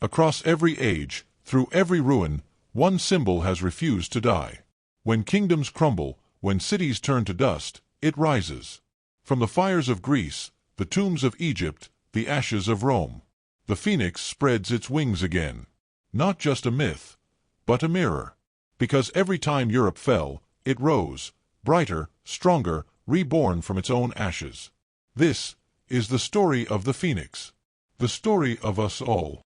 Across every age, through every ruin, one symbol has refused to die. When kingdoms crumble, when cities turn to dust, it rises. From the fires of Greece, the tombs of Egypt, the ashes of Rome, the phoenix spreads its wings again. Not just a myth, but a mirror. Because every time Europe fell, it rose, brighter, stronger, reborn from its own ashes. This is the story of the phoenix. The story of us all.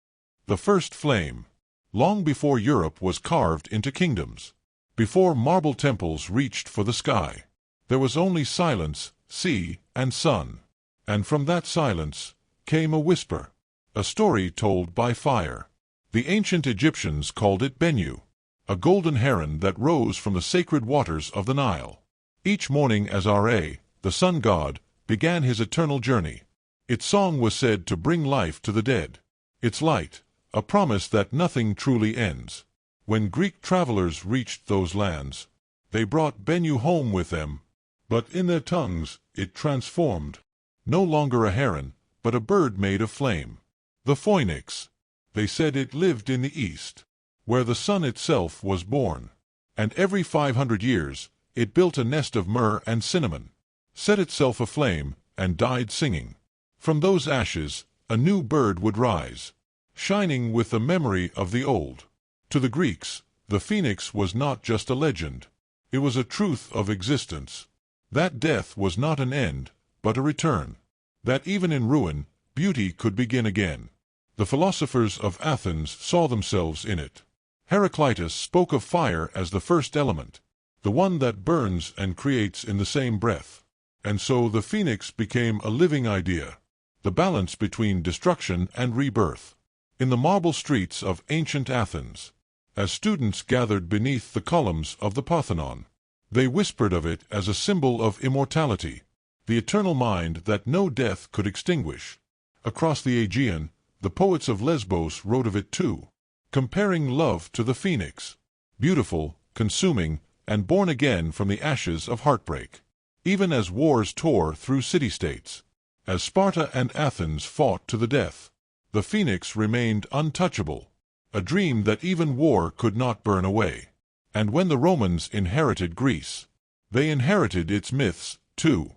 The first flame. Long before Europe was carved into kingdoms, before marble temples reached for the sky, there was only silence, sea, and sun. And from that silence came a whisper, a story told by fire. The ancient Egyptians called it Bennu, a golden heron that rose from the sacred waters of the Nile. Each morning as Ra, the sun god, began his eternal journey, its song was said to bring life to the dead. Its light, a promise that nothing truly ends. When Greek travelers reached those lands, they brought Bennu home with them, but in their tongues it transformed. No longer a heron, but a bird made of flame. The phoenix. They said it lived in the east, where the sun itself was born. And every 500 years, it built a nest of myrrh and cinnamon, set itself aflame, and died singing. From those ashes, a new bird would rise, shining with the memory of the old. To the Greeks, the phoenix was not just a legend. It was a truth of existence. That death was not an end, but a return. That even in ruin, beauty could begin again. The philosophers of Athens saw themselves in it. Heraclitus spoke of fire as the first element, the one that burns and creates in the same breath. And so the phoenix became a living idea, the balance between destruction and rebirth. In the marble streets of ancient Athens, as students gathered beneath the columns of the Parthenon, they whispered of it as a symbol of immortality, the eternal mind that no death could extinguish. Across the Aegean, the poets of Lesbos wrote of it too, comparing love to the phoenix, beautiful, consuming, and born again from the ashes of heartbreak. Even as wars tore through city-states, as Sparta and Athens fought to the death, the phoenix remained untouchable, a dream that even war could not burn away. And when the Romans inherited Greece, they inherited its myths too.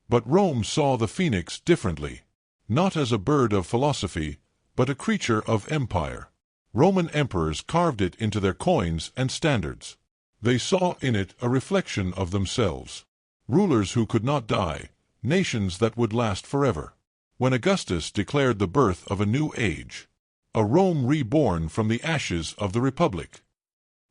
But Rome saw the phoenix differently, not as a bird of philosophy, but a creature of empire. Roman emperors carved it into their coins and standards. They saw in it a reflection of themselves, rulers who could not die, nations that would last forever. When Augustus declared the birth of a new age, a Rome reborn from the ashes of the Republic,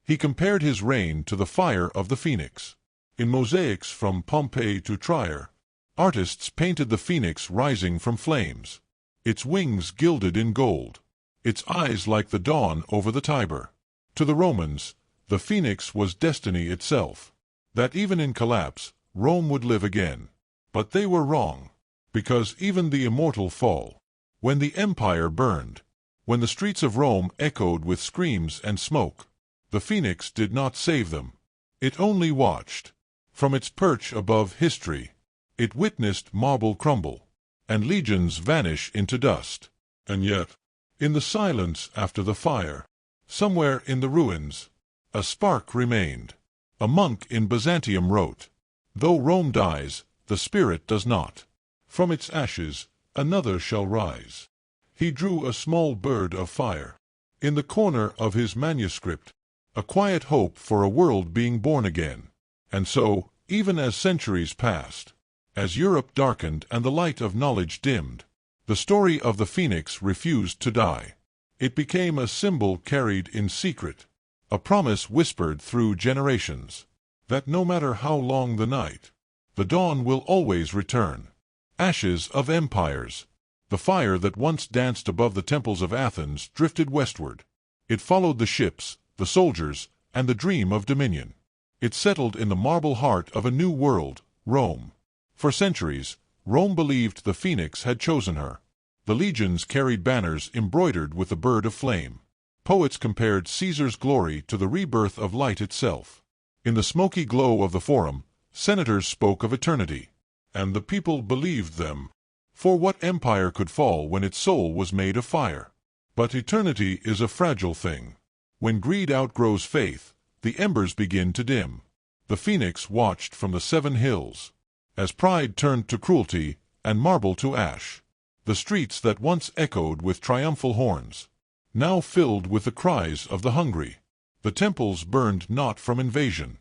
he compared his reign to the fire of the phoenix. In mosaics from Pompeii to Trier, artists painted the phoenix rising from flames, its wings gilded in gold, its eyes like the dawn over the Tiber. To the Romans, the phoenix was destiny itself, that even in collapse, Rome would live again. But they were wrong, because even the immortal fall. When the empire burned, when the streets of Rome echoed with screams and smoke, the phoenix did not save them. It only watched. From its perch above history, it witnessed marble crumble, and legions vanish into dust. And yet, in the silence after the fire, somewhere in the ruins, a spark remained. A monk in Byzantium wrote, "Though Rome dies, the spirit does not. From its ashes, another shall rise." He drew a small bird of fire. In the corner of his manuscript, a quiet hope for a world being born again. And so, even as centuries passed, as Europe darkened and the light of knowledge dimmed, the story of the phoenix refused to die. It became a symbol carried in secret, a promise whispered through generations, that no matter how long the night, the dawn will always return. Ashes of empires. The fire that once danced above the temples of Athens drifted westward. It followed the ships, the soldiers, and the dream of dominion. It settled in the marble heart of a new world, Rome. For centuries, Rome believed the phoenix had chosen her. The legions carried banners embroidered with the bird of flame. Poets compared Caesar's glory to the rebirth of light itself. In the smoky glow of the Forum, senators spoke of eternity, and the people believed them. For what empire could fall when its soul was made of fire? But eternity is a fragile thing. When greed outgrows faith, the embers begin to dim. The phoenix watched from the 7 hills, as pride turned to cruelty and marble to ash. The streets that once echoed with triumphal horns, now filled with the cries of the hungry. The temples burned not from invasion,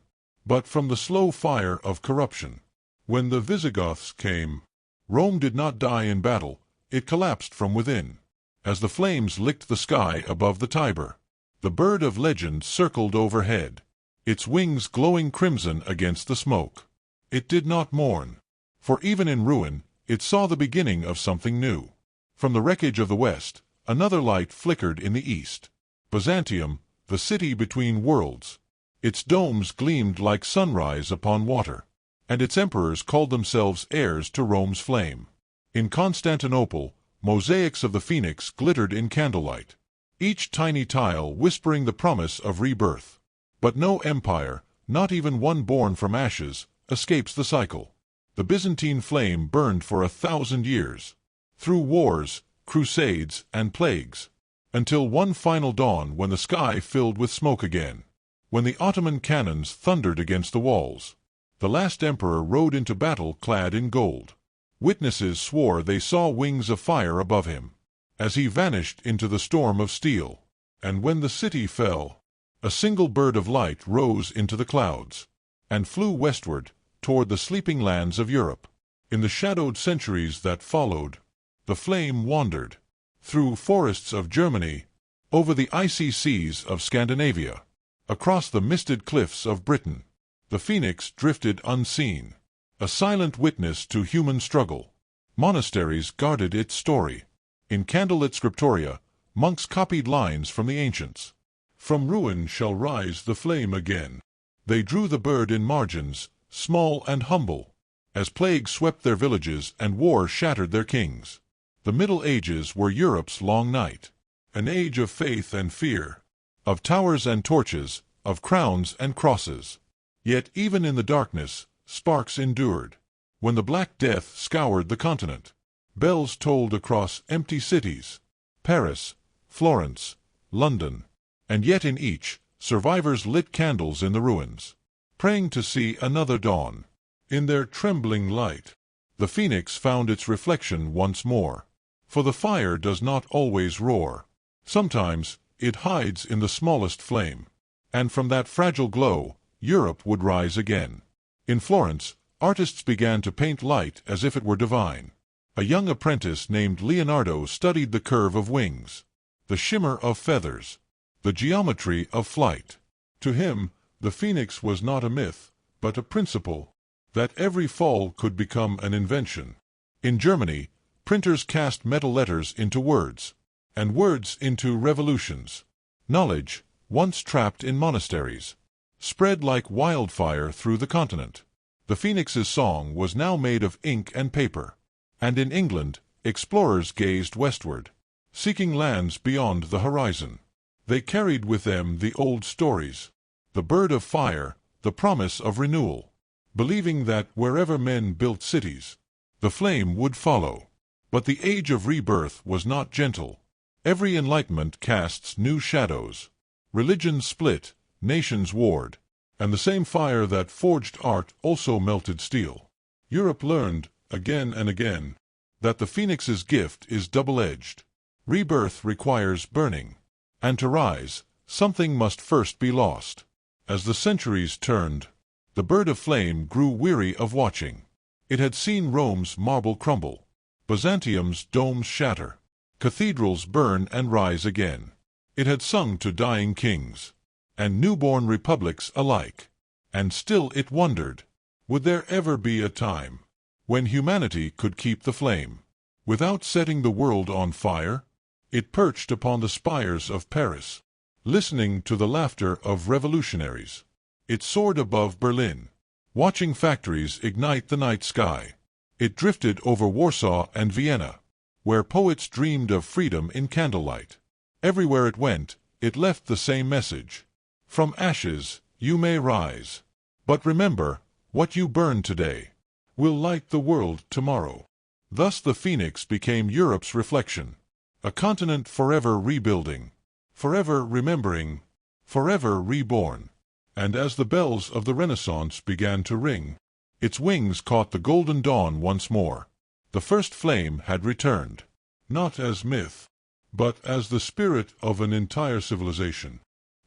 but from the slow fire of corruption. When the Visigoths came, Rome did not die in battle, it collapsed from within. As the flames licked the sky above the Tiber, the bird of legend circled overhead, its wings glowing crimson against the smoke. It did not mourn, for even in ruin, it saw the beginning of something new. From the wreckage of the west, another light flickered in the east. Byzantium, the city between worlds. Its domes gleamed like sunrise upon water, and its emperors called themselves heirs to Rome's flame. In Constantinople, mosaics of the phoenix glittered in candlelight, each tiny tile whispering the promise of rebirth. But no empire, not even one born from ashes, escapes the cycle. The Byzantine flame burned for 1,000 years, through wars, crusades, and plagues, until one final dawn when the sky filled with smoke again. When the Ottoman cannons thundered against the walls, the last emperor rode into battle clad in gold. Witnesses swore they saw wings of fire above him, as he vanished into the storm of steel. And when the city fell, a single bird of light rose into the clouds, and flew westward, toward the sleeping lands of Europe. In the shadowed centuries that followed, the flame wandered, through forests of Germany, over the icy seas of Scandinavia, across the misted cliffs of Britain. The phoenix drifted unseen, a silent witness to human struggle. Monasteries guarded its story. In candlelit scriptoria, monks copied lines from the ancients. From ruin shall rise the flame again. They drew the bird in margins, small and humble, as plague swept their villages and war shattered their kings. The Middle Ages were Europe's long night, an age of faith and fear, of towers and torches, of crowns and crosses. Yet even in the darkness, sparks endured. When the Black Death scoured the continent, bells tolled across empty cities, Paris, Florence, London, and yet in each, survivors lit candles in the ruins, praying to see another dawn. In their trembling light, the phoenix found its reflection once more. For the fire does not always roar. Sometimes it hides in the smallest flame, and from that fragile glow, Europe would rise again. In Florence, artists began to paint light as if it were divine. A young apprentice named Leonardo studied the curve of wings, the shimmer of feathers, the geometry of flight. To him, the phoenix was not a myth, but a principle, that every fall could become an invention. In Germany, printers cast metal letters into words, and words into revolutions. Knowledge, once trapped in monasteries, spread like wildfire through the continent. The phoenix's song was now made of ink and paper, and in England, explorers gazed westward, seeking lands beyond the horizon. They carried with them the old stories, the bird of fire, the promise of renewal, believing that wherever men built cities, the flame would follow. But the age of rebirth was not gentle. Every enlightenment casts new shadows. Religions split, nations warred, and the same fire that forged art also melted steel. Europe learned, again and again, that the phoenix's gift is double-edged. Rebirth requires burning, and to rise, something must first be lost. As the centuries turned, the bird of flame grew weary of watching. It had seen Rome's marble crumble, Byzantium's domes shatter, cathedrals burn and rise again. It had sung to dying kings, and newborn republics alike. And still it wondered, would there ever be a time when humanity could keep the flame, without setting the world on fire? It perched upon the spires of Paris, listening to the laughter of revolutionaries. It soared above Berlin, watching factories ignite the night sky. It drifted over Warsaw and Vienna, where poets dreamed of freedom in candlelight. Everywhere it went, it left the same message. From ashes, you may rise. But remember, what you burn today will light the world tomorrow. Thus the phoenix became Europe's reflection, A continent forever rebuilding, forever remembering, forever reborn. And as the bells of the Renaissance began to ring, its wings caught the golden dawn once more. The first flame had returned, not as myth, but as the spirit of an entire civilization.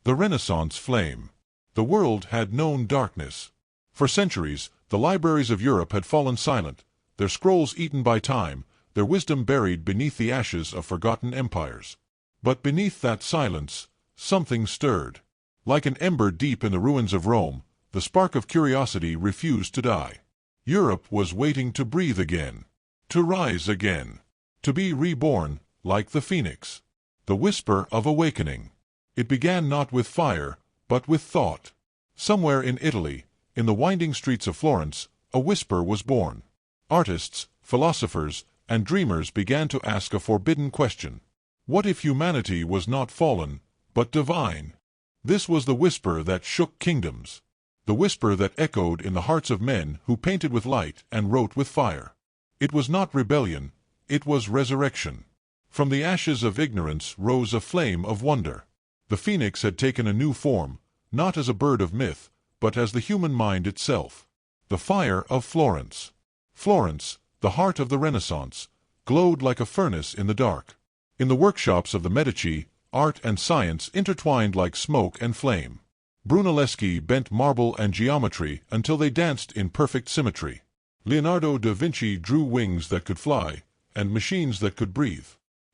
The Renaissance flame. The world had known darkness. For centuries, the libraries of Europe had fallen silent, their scrolls eaten by time, their wisdom buried beneath the ashes of forgotten empires. But beneath that silence, something stirred. Like an ember deep in the ruins of Rome, the spark of curiosity refused to die. Europe was waiting to breathe again, to rise again, to be reborn, like the phoenix. The whisper of awakening. It began not with fire, but with thought. Somewhere in Italy, in the winding streets of Florence, a whisper was born. Artists, philosophers, and dreamers began to ask a forbidden question. What if humanity was not fallen, but divine? This was the whisper that shook kingdoms. The whisper that echoed in the hearts of men who painted with light and wrote with fire. It was not rebellion, it was resurrection. From the ashes of ignorance rose a flame of wonder. The phoenix had taken a new form, not as a bird of myth, but as the human mind itself. The fire of Florence. Florence, the heart of the Renaissance, glowed like a furnace in the dark. In the workshops of the Medici, art and science intertwined like smoke and flame. Brunelleschi bent marble and geometry until they danced in perfect symmetry. Leonardo da Vinci drew wings that could fly, and machines that could breathe.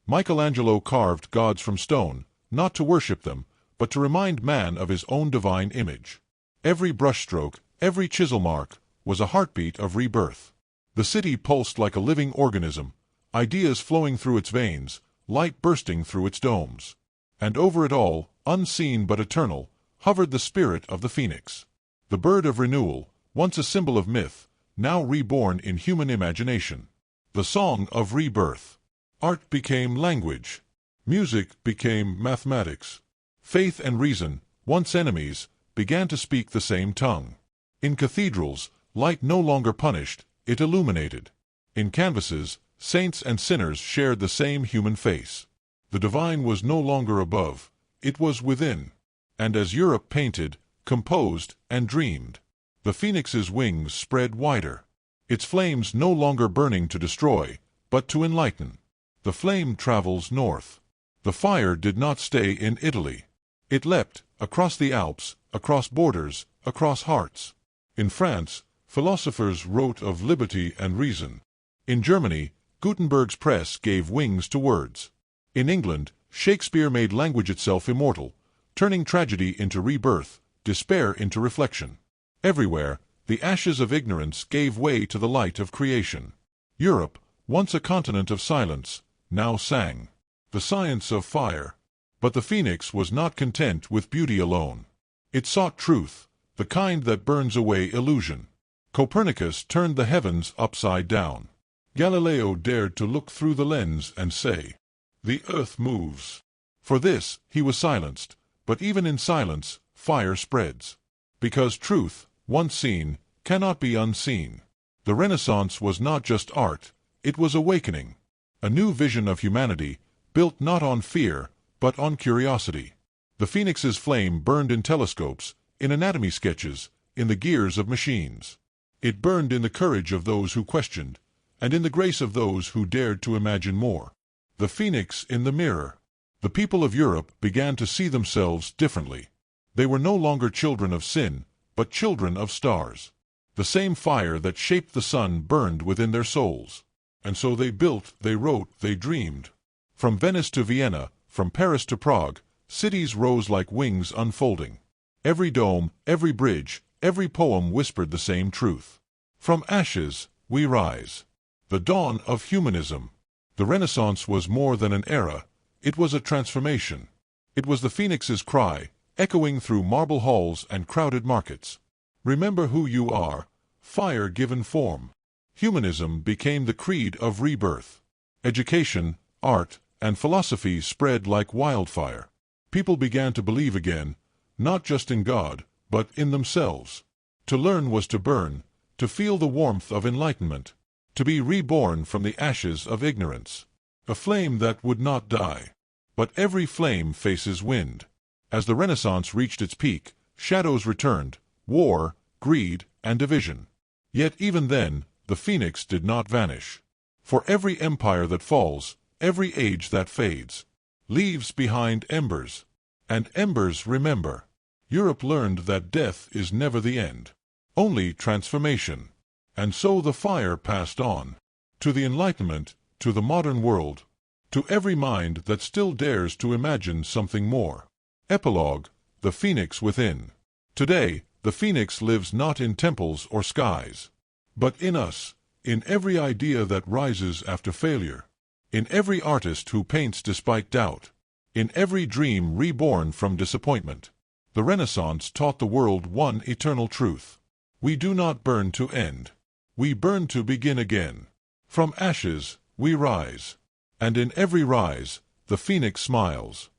Michelangelo carved gods from stone, not to worship them, but to remind man of his own divine image. Every brushstroke, every chisel mark, was a heartbeat of rebirth. The city pulsed like a living organism, ideas flowing through its veins, light bursting through its domes. And over it all, unseen but eternal, hovered the spirit of the phoenix. The bird of renewal, once a symbol of myth, now reborn in human imagination. The song of rebirth. Art became language. Music became mathematics. Faith and reason, once enemies, began to speak the same tongue. In cathedrals, light no longer punished, it illuminated. In canvases, saints and sinners shared the same human face. The divine was no longer above, it was within. And as Europe painted, composed, and dreamed, the phoenix's wings spread wider. Its flames no longer burning to destroy, but to enlighten. The flame travels north. The fire did not stay in Italy. It leapt, across the Alps, across borders, across hearts. In France, philosophers wrote of liberty and reason. In Germany, Gutenberg's press gave wings to words. In England, Shakespeare made language itself immortal, turning tragedy into rebirth, despair into reflection. Everywhere, the ashes of ignorance gave way to the light of creation. Europe, once a continent of silence, now sang the science of fire. But the phoenix was not content with beauty alone. It sought truth, the kind that burns away illusion. Copernicus turned the heavens upside down. Galileo dared to look through the lens and say, "The earth moves." For this, he was silenced, but even in silence, fire spreads. Because truth, once seen, cannot be unseen. The Renaissance was not just art, it was awakening. A new vision of humanity, built not on fear, but on curiosity. The phoenix's flame burned in telescopes, in anatomy sketches, in the gears of machines. It burned in the courage of those who questioned, and in the grace of those who dared to imagine more. The phoenix in the mirror. The people of Europe began to see themselves differently. They were no longer children of sin, but children of stars. The same fire that shaped the sun burned within their souls. And so they built, they wrote, they dreamed. From Venice to Vienna, from Paris to Prague, cities rose like wings unfolding. Every dome, every bridge, every poem whispered the same truth. From ashes, we rise. The dawn of humanism. The Renaissance was more than an era, it was a transformation. It was the phoenix's cry, echoing through marble halls and crowded markets. Remember who you are, fire given form. Humanism became the creed of rebirth. Education, art, and philosophy spread like wildfire. People began to believe again, not just in God, but in themselves. To learn was to burn, to feel the warmth of enlightenment, to be reborn from the ashes of ignorance. a flame that would not die. But every flame faces wind. As the Renaissance reached its peak, shadows returned, war, greed, and division. Yet even then, the phoenix did not vanish. For every empire that falls, every age that fades, leaves behind embers. And embers remember. Europe learned that death is never the end, only transformation. And so the fire passed on. To the Enlightenment, to the modern world, to every mind that still dares to imagine something more. Epilogue: The Phoenix Within. Today, the phoenix lives not in temples or skies, but in us, in every idea that rises after failure, in every artist who paints despite doubt, in every dream reborn from disappointment. The Renaissance taught the world one eternal truth. We do not burn to end. We burn to begin again. From ashes, we rise. And in every rise, the phoenix smiles.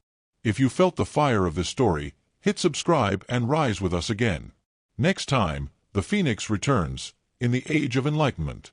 If you felt the fire of this story, hit subscribe and rise with us again. Next time, the phoenix returns, in the Age of Enlightenment.